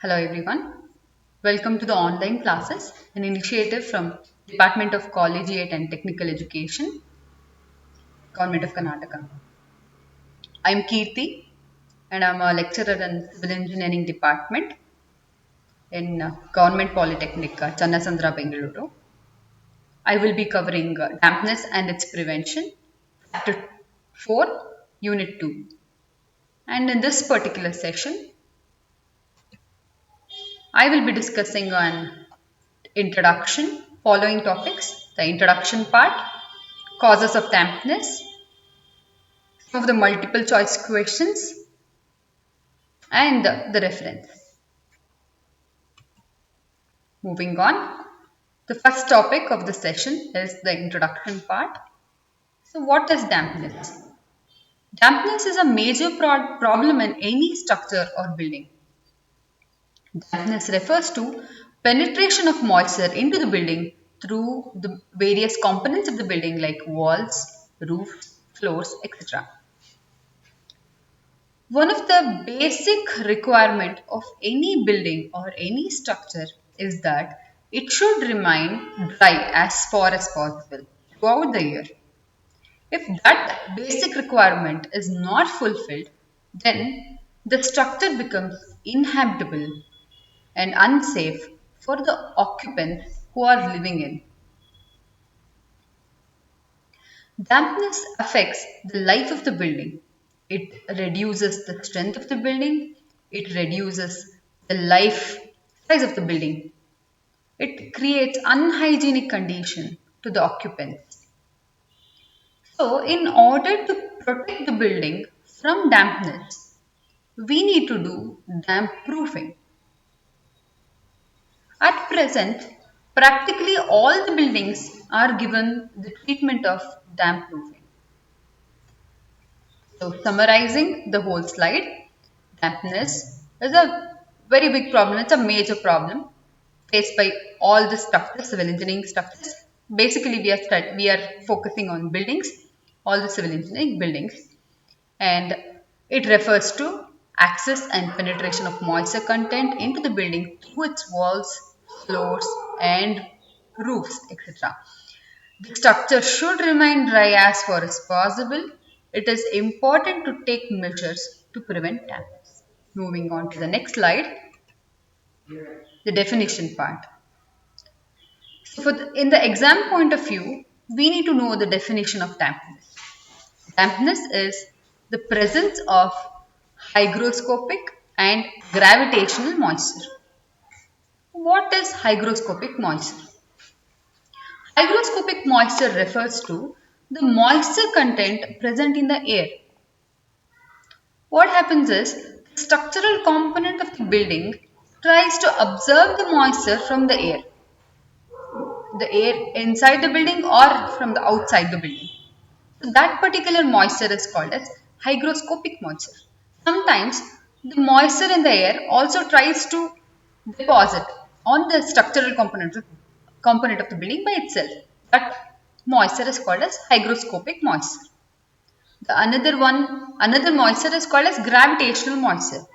Hello everyone. Welcome to the online classes, an initiative from Department of Collegiate and Technical Education, Government of Karnataka. I'm Kirti and I'm a lecturer in Civil Engineering Department in Government Polytechnic, Channasandra, Bengaluru. I will be covering dampness and its prevention, Chapter 4, Unit 2. And in this particular session, I will be discussing an introduction, following topics, the introduction part, causes of dampness, some of the multiple choice questions, and the reference. Moving on, the first topic of the session is the introduction part. So, what is dampness? Dampness is a major problem in any structure or building. Dampness refers to penetration of moisture into the building through the various components of the building like walls, roofs, floors, etc. One of the basic requirement of any building or any structure is that it should remain dry as far as possible throughout the year. If that basic requirement is not fulfilled, then the structure becomes inhabitable and unsafe for the occupants who are living in. Dampness affects the life of the building. It reduces the strength of the building. It reduces the life size of the building. It creates unhygienic condition to the occupants. So, in order to protect the building from dampness, we need to do damp proofing. At present, practically all the buildings are given the treatment of damp proofing. So, summarizing the whole slide, dampness is a very big problem. It's a major problem faced by all the structures, civil engineering structures. Basically, we are focusing on buildings, all the civil engineering buildings, and it refers to access and penetration of moisture content into the building through its walls, floors, and roofs, etc. The structure should remain dry as far as possible. It is important to take measures to prevent damage. Moving on to the next slide, the definition part. So, in the exam point of view, we need to know the definition of dampness. Dampness is the presence of hygroscopic and gravitational moisture. What is hygroscopic moisture? Hygroscopic moisture refers to the moisture content present in the air. What happens is the structural component of the building tries to absorb the moisture from the air inside the building or from the outside the building. So that particular moisture is called as hygroscopic moisture. Sometimes the moisture in the air also tries to deposit on the structural component of the building by itself. That moisture is called as hygroscopic moisture. Another moisture is called as gravitational moisture.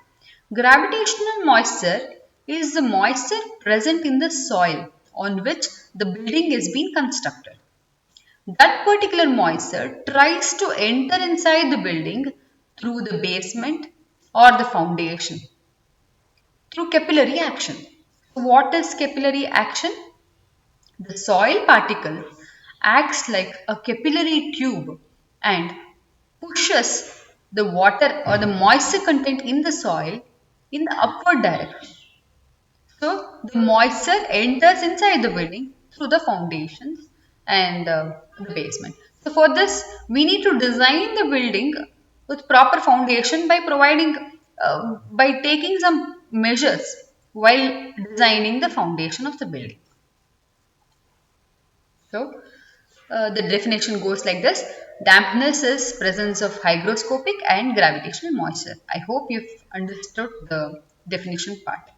Gravitational moisture is the moisture present in the soil on which the building is being constructed. That particular moisture tries to enter inside the building through the basement or the foundation through capillary action. What is capillary action? The soil particle acts like a capillary tube and pushes the water or the moisture content in the soil in the upward direction. So the moisture enters inside the building through the foundations and the basement. So for this, we need to design the building with proper foundation by taking some measures while designing the foundation of the building. So the definition goes like this. Dampness is presence of hygroscopic and gravitational moisture. I hope you've understood the definition part.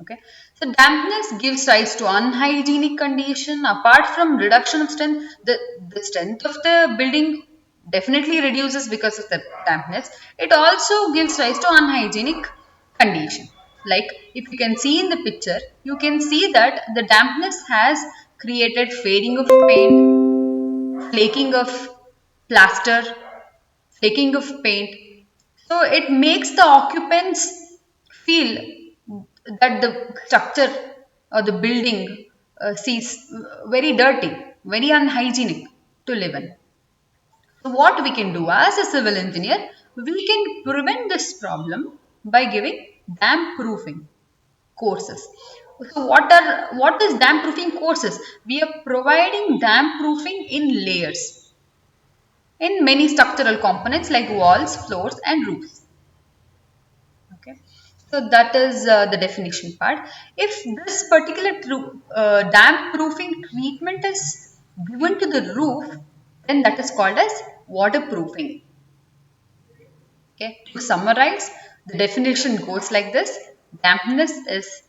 Okay. So dampness gives rise to unhygienic condition. Apart from reduction of strength, the strength of the building definitely reduces because of the dampness. It also gives rise to unhygienic condition. Like if you can see in the picture, you can see that the dampness has created fading of paint, flaking of plaster, flaking of paint. So it makes the occupants feel that the structure or the building sees very dirty, very unhygienic to live in. So what we can do as a civil engineer, we can prevent this problem by giving damp proofing courses. So what is damp proofing courses? We are providing damp proofing in layers in many structural components like walls, floors and roofs. Okay. So that is the definition part. If this particular damp proofing treatment is given to the roof, then that is called as waterproofing. Okay. To summarize, the definition goes like this. Dampness is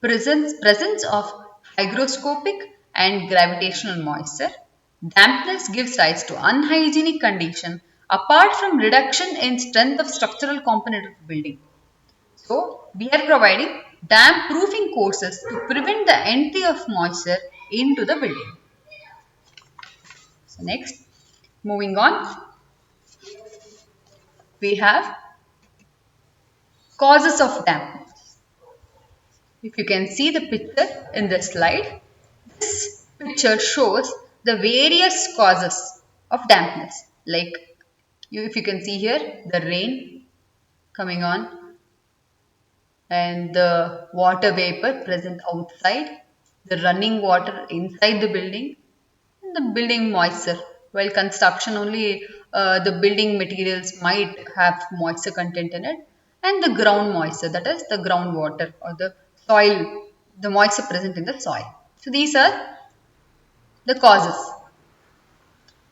presence of hygroscopic and gravitational moisture. Dampness gives rise to unhygienic condition apart from reduction in strength of structural component of building. So, we are providing damp proofing courses to prevent the entry of moisture into the building. So, next, moving on, we have causes of dampness. If you can see the picture in this slide, this picture shows the various causes of dampness. Like, if you can see here, the rain coming on and the water vapor present outside, the running water inside the building, and the building moisture. While construction only the building materials might have moisture content in it, and the ground moisture, that is the groundwater or the soil, the moisture present in the soil. So these are the causes.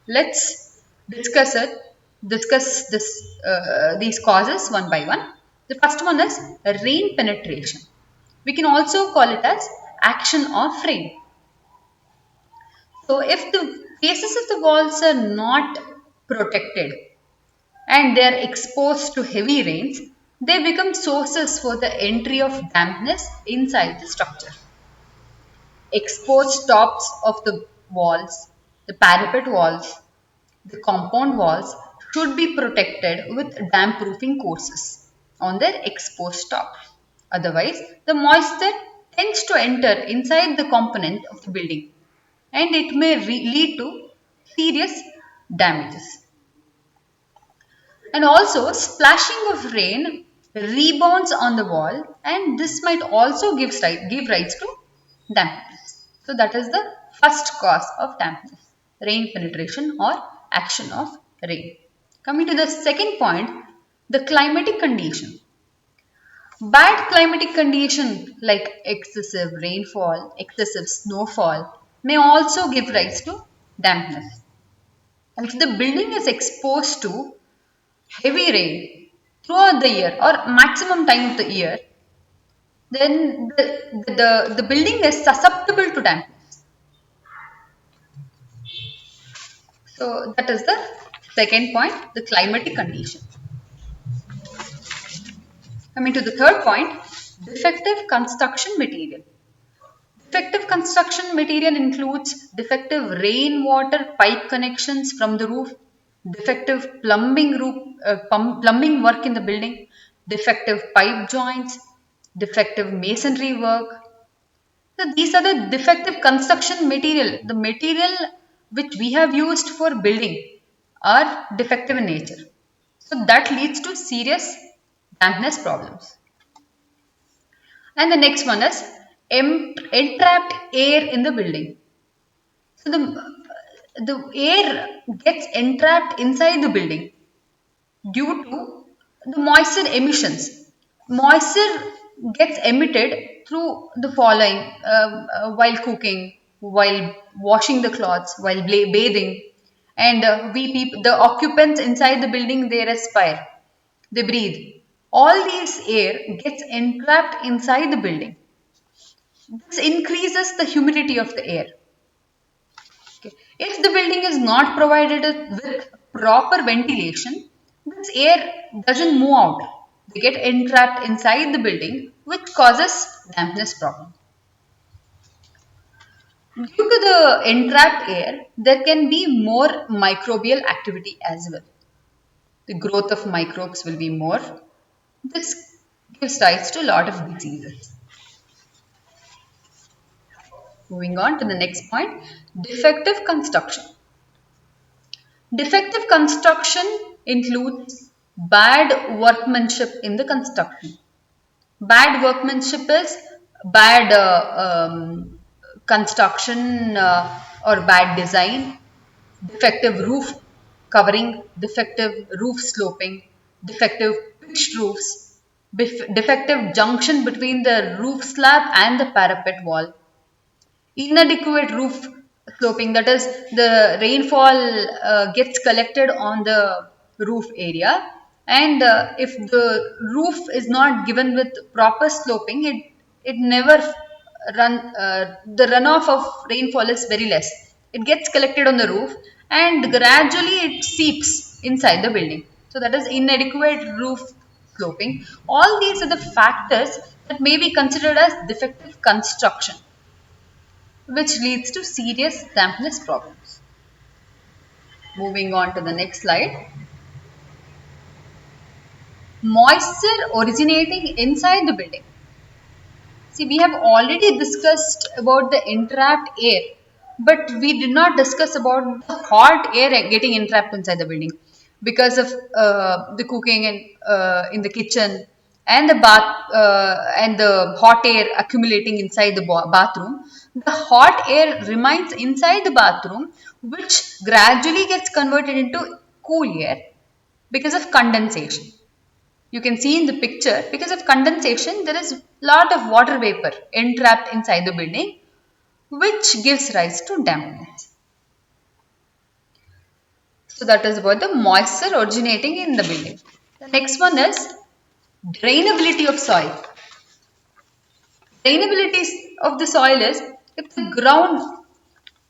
Let's discuss these causes one by one. The first one is rain penetration. We can also call it as action of rain. So if the faces of the walls are not protected and they are exposed to heavy rains, they become sources for the entry of dampness inside the structure. Exposed tops of the walls, the parapet walls, the compound walls should be protected with damp proofing courses on their exposed top. Otherwise, the moisture tends to enter inside the component of the building and it may lead to serious damages. And also, splashing of rain rebounds on the wall and this might also give rise to dampness. So that is the first cause of dampness, rain penetration or action of rain. Coming to the second point, the climatic condition. Bad climatic condition like excessive rainfall, excessive snowfall may also give rise to dampness. If the building is exposed to heavy rain throughout the year or maximum time of the year, then the building is susceptible to dampness. So that is the second point, the climatic condition. Coming to the third point, defective construction material. Defective construction material includes defective rainwater pipe connections from the roof, defective plumbing work in the building, defective pipe joints, defective masonry work. So these are the defective construction material. The material which we have used for building are defective in nature. So that leads to serious dampness problems. And the next one is entrapped air in the building. So the air gets entrapped inside the building due to the moisture emissions. Moisture gets emitted through the following while cooking, while washing the clothes, while bathing, and the occupants inside the building they respire, they breathe. All these air gets entrapped inside the building. This increases the humidity of the air. Okay. If the building is not provided with proper ventilation, this air doesn't move out. They get entrapped inside the building which causes dampness problem. Due to the entrapped air, there can be more microbial activity as well. The growth of microbes will be more. This gives rise to a lot of diseases. Moving on to the next point, defective construction. Defective construction includes bad workmanship in the construction. Bad workmanship is bad construction or bad design, defective roof covering, defective roof sloping, defective pitched roofs, defective junction between the roof slab and the parapet wall, inadequate roof sloping, that is the rainfall gets collected on the roof area, and if the roof is not given with proper sloping, it never the runoff of rainfall is very less. It gets collected on the roof and gradually it seeps inside the building. So that is inadequate roof sloping. All these are the factors that may be considered as defective construction, which leads to serious dampness problems. Moving on to the next slide. Moisture originating inside the building. See, we have already discussed about the entrapped air, but we did not discuss about the hot air getting entrapped inside the building because of the cooking in the kitchen and the bath and the hot air accumulating inside the bathroom. The hot air remains inside the bathroom, which gradually gets converted into cool air because of condensation. You can see in the picture, because of condensation, there is a lot of water vapor entrapped inside the building, which gives rise to dampness. So that is about the moisture originating in the building. The next one is drainability of soil. Drainability of the soil is if the ground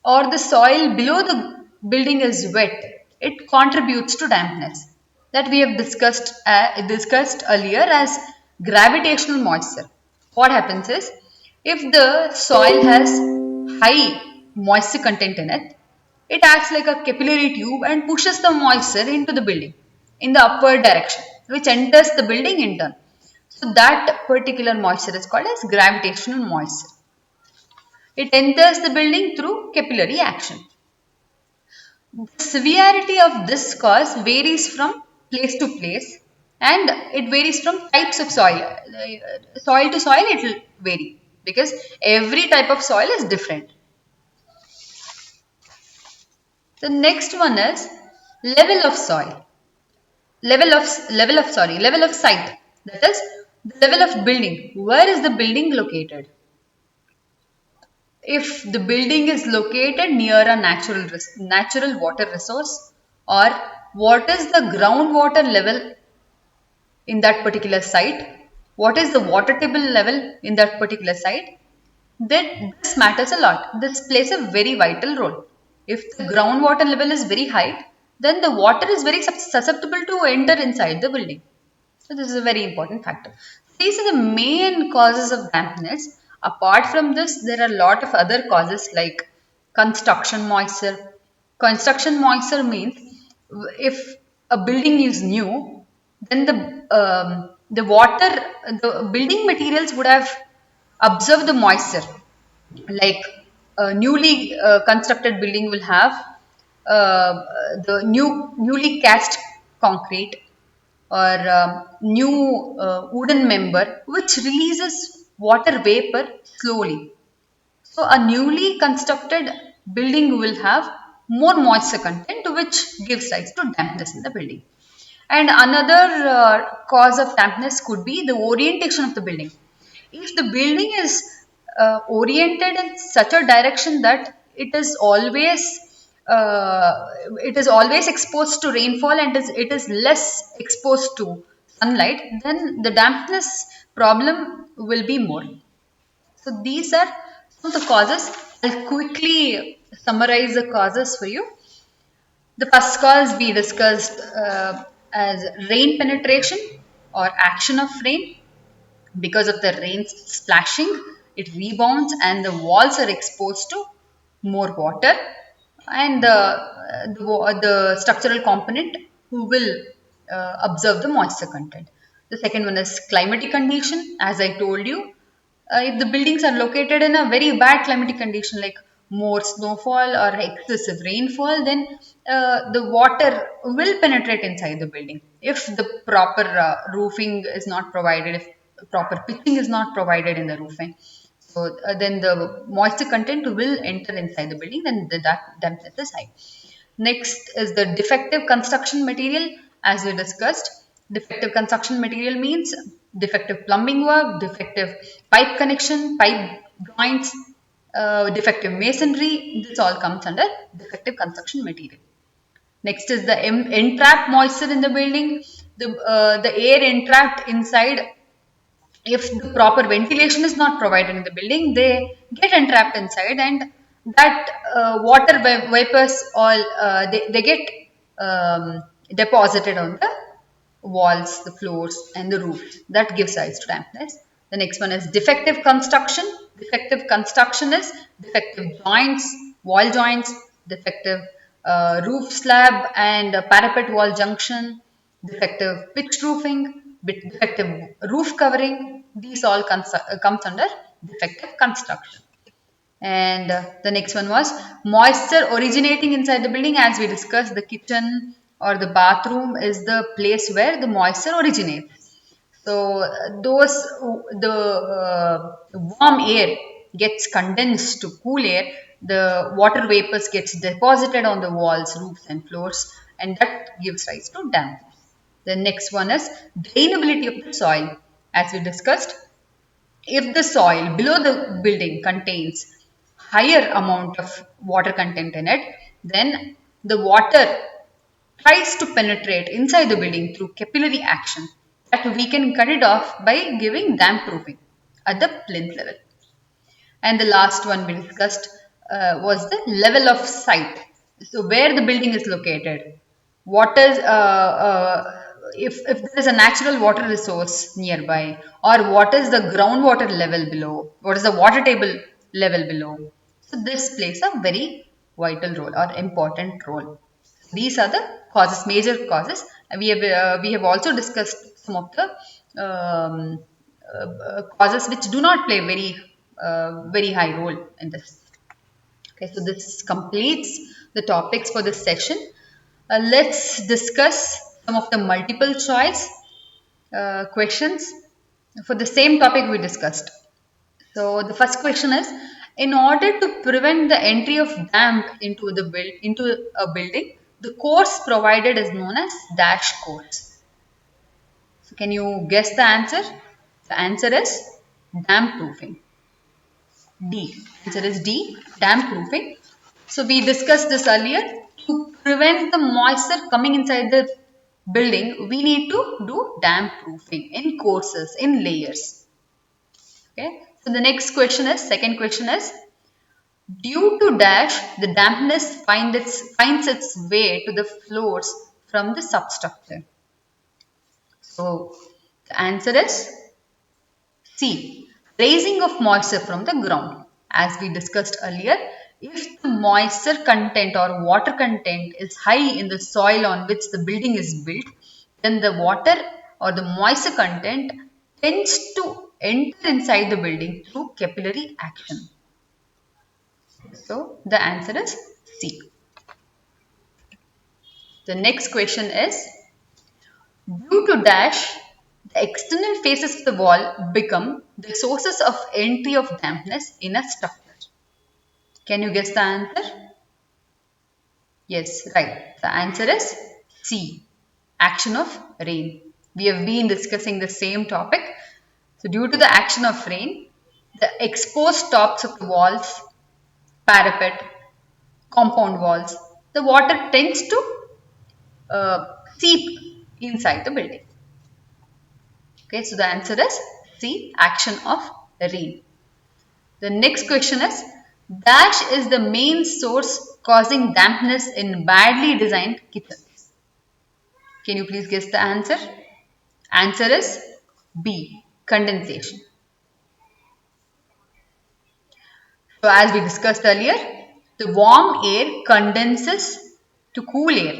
or the soil below the building is wet, it contributes to dampness. That we have discussed earlier as gravitational moisture. What happens is, if the soil has high moisture content in it, it acts like a capillary tube and pushes the moisture into the building in the upward direction, which enters the building in turn. So that particular moisture is called as gravitational moisture. It enters the building through capillary action. The severity of this cause varies from place to place, and it varies from types of soil. Soil to soil it will vary because every type of soil is different. The next one is level of soil. Level of site. That is the level of building. Where is the building located? If the building is located near a natural water resource, or what is the groundwater level in that particular site, what is the water table level in that particular site, then this matters a lot. This plays a very vital role. If the groundwater level is very high, then the water is very susceptible to enter inside the building. So this is a very important factor. These are the main causes of dampness. Apart from this, there are a lot of other causes like construction moisture. Construction moisture means if a building is new, then the building materials would have observed the moisture. Like a newly constructed building will have the newly cast concrete or new wooden member, which releases water vapor slowly. So a newly constructed building will have more moisture content, which gives rise to dampness in the building. And another cause of dampness could be the orientation of the building. If the building is oriented in such a direction that it is always exposed to rainfall and it is less exposed to sunlight, then the dampness problem will be more. So these are some of the causes. I'll quickly summarize the causes for you. The first cause we discussed as rain penetration or action of rain. Because of the rain splashing, it rebounds and the walls are exposed to more water, and the structural component who will observe the moisture content. The second one is climatic condition. As I told you, if the buildings are located in a very bad climatic condition like more snowfall or excessive rainfall, then the water will penetrate inside the building. If the proper roofing is not provided, if proper pitching is not provided in the roofing, so then the moisture content will enter inside the building, then that dampness is high. Next is the defective construction material. As we discussed, defective construction material means defective plumbing work, defective pipe connection, pipe joints, defective masonry. This all comes under defective construction material. Next is the entrapped moisture in the building. The air entrapped inside, if the proper ventilation is not provided in the building, they get entrapped inside, and that water vapors all they get deposited on the walls, the floors, and the roof. That gives rise to dampness. The next one is defective construction. Defective construction is defective joints, wall joints, defective roof slab and parapet wall junction, defective pitched roofing, defective roof covering. These all comes under defective construction. And the next one was moisture originating inside the building. As we discussed, the kitchen or the bathroom is the place where the moisture originates. So those the warm air gets condensed to cool air. The water vapors gets deposited on the walls, roofs, and floors, and that gives rise to dampness. The next one is drainability of the soil. As we discussed, if the soil below the building contains higher amount of water content in it, then the water tries to penetrate inside the building through capillary action, that we can cut it off by giving damp proofing at the plinth level. And the last one we discussed was the level of site. So where the building is located, what is if there is a natural water resource nearby, or what is the groundwater level below, what is the water table level below. So this plays a very vital role or important role. These are the causes, major causes. And we have also discussed some of the causes which do not play very high role in this. Okay, so this completes the topics for this session. Let's discuss some of the multiple choice questions for the same topic we discussed. So the first question is, in order to prevent the entry of damp into a building, the course provided is known as dash course. So can you guess the answer? The answer is damp proofing. D. Answer is D, damp proofing. So we discussed this earlier. To prevent the moisture coming inside the building, we need to do damp proofing in courses, in layers. Okay. So the next question is, second question is, due to dash, the dampness finds its way to the floors from the substructure. So the answer is C, raising of moisture from the ground. As we discussed earlier, if the moisture content or water content is high in the soil on which the building is built, then the water or the moisture content tends to enter inside the building through capillary action. So the answer is C. The next question is, due to dash, the external faces of the wall become the sources of entry of dampness in a structure. Can you guess the answer? Yes, right. The answer is C, action of rain. We have been discussing the same topic. So due to the action of rain, the exposed tops of the walls, parapet, compound walls, the water tends to seep inside the building. Okay, so the answer is C, action of rain. The next question is, dash is the main source causing dampness in badly designed kitchens. Can you please guess the answer? Answer is B, Condensation. So as we discussed earlier, the warm air condenses to cool air.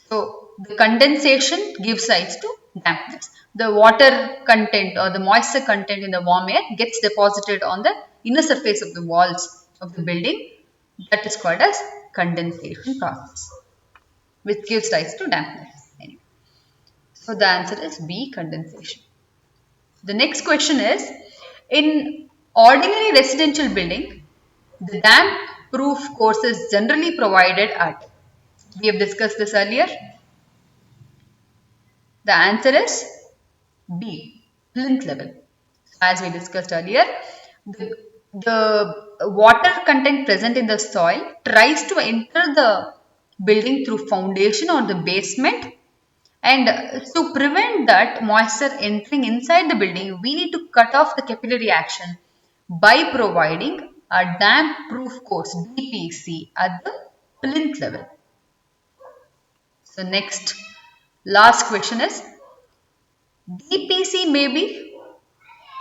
So the condensation gives rise to dampness. The water content or the moisture content in the warm air gets deposited on the inner surface of the walls of the building. That is called as condensation process, which gives rise to dampness. Anyway, so the answer is B, condensation. The next question is, in ordinary residential building, the damp proof course is generally provided at. We have discussed this earlier. The answer is B, plinth level. As we discussed earlier, the water content present in the soil tries to enter the building through foundation or the basement, and to prevent that moisture entering inside the building, we need to cut off the capillary action by providing a damp proof course DPC at the plinth level. So next, last question is, DPC may be,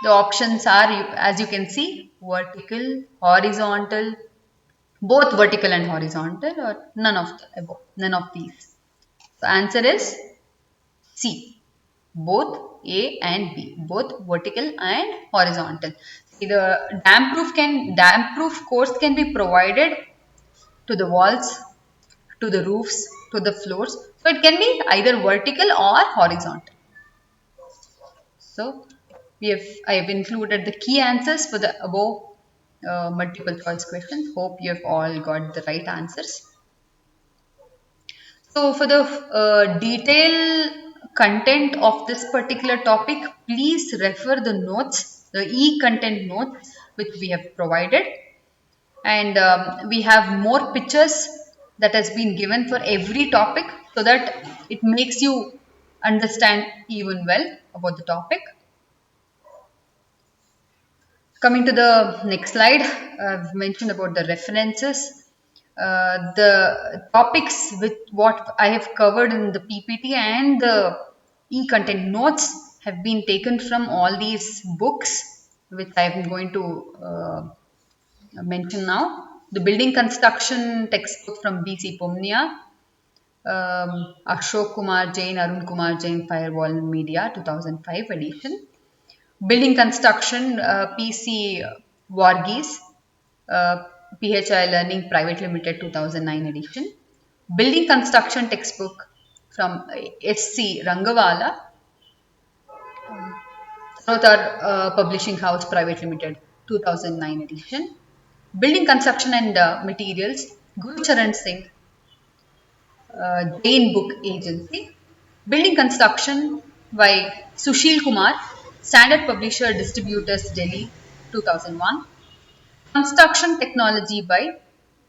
the options are, as you can see, vertical, horizontal, both vertical and horizontal, or none of the above, none of these. So answer is C, both A and B, both vertical and horizontal. See, the damp proof course can be provided to the walls, to the roofs, to the floors. So it can be either vertical or horizontal. So I have included the key answers for the above multiple choice questions. Hope you have all got the right answers. So for the detailed content of this particular topic, please refer the notes, the e-content notes which we have provided. And we have more pictures that has been given for every topic so that it makes you understand even well about the topic. Coming to the next slide, I've mentioned about the references. The topics with what I have covered in the PPT and the e-content notes have been taken from all these books, which I am going to mention now. The building construction textbook from BC Pomnia, Ashok Kumar Jain, Arun Kumar Jain, Firewall Media, 2005 edition. Building construction, PC Varghese, uh, PHI Learning Private Limited, 2009 edition. Building construction textbook from SC Rangawala, Sarotar Publishing House Private Limited, 2009 edition. Building construction and materials, Guru Charan Singh, Jain Book Agency. Building construction by Sushil Kumar, Standard Publisher Distributors Delhi, 2001. Construction Technology by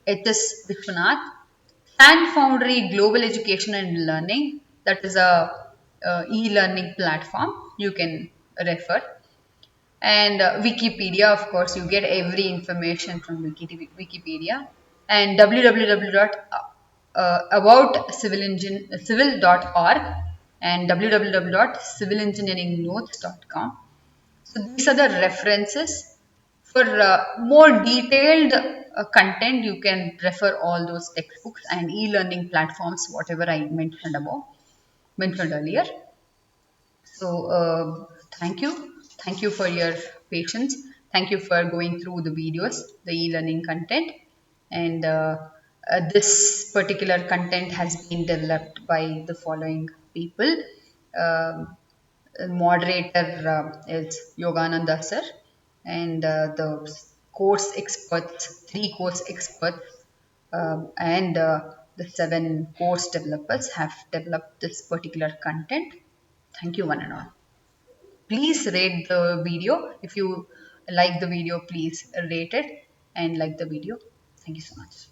H.S. Vishwanath. Sand Foundry Global Education and Learning, that is a e-learning platform you can refer. And Wikipedia, of course, you get every information from Wikipedia. And www.aboutcivil.org and www.civilengineeringnotes.com. So these are the references. For more detailed content, you can refer all those textbooks and e-learning platforms, whatever I mentioned earlier. So thank you. Thank you for your patience. Thank you for going through the videos, the e-learning content. And this particular content has been developed by the following people. Um, Moderator is Yogananda sir, and the course experts, 3 course experts, and the 7 course developers have developed this particular content. Thank you, one and all. Please rate the video. If you like the video, please rate it and like the video. Thank you so much.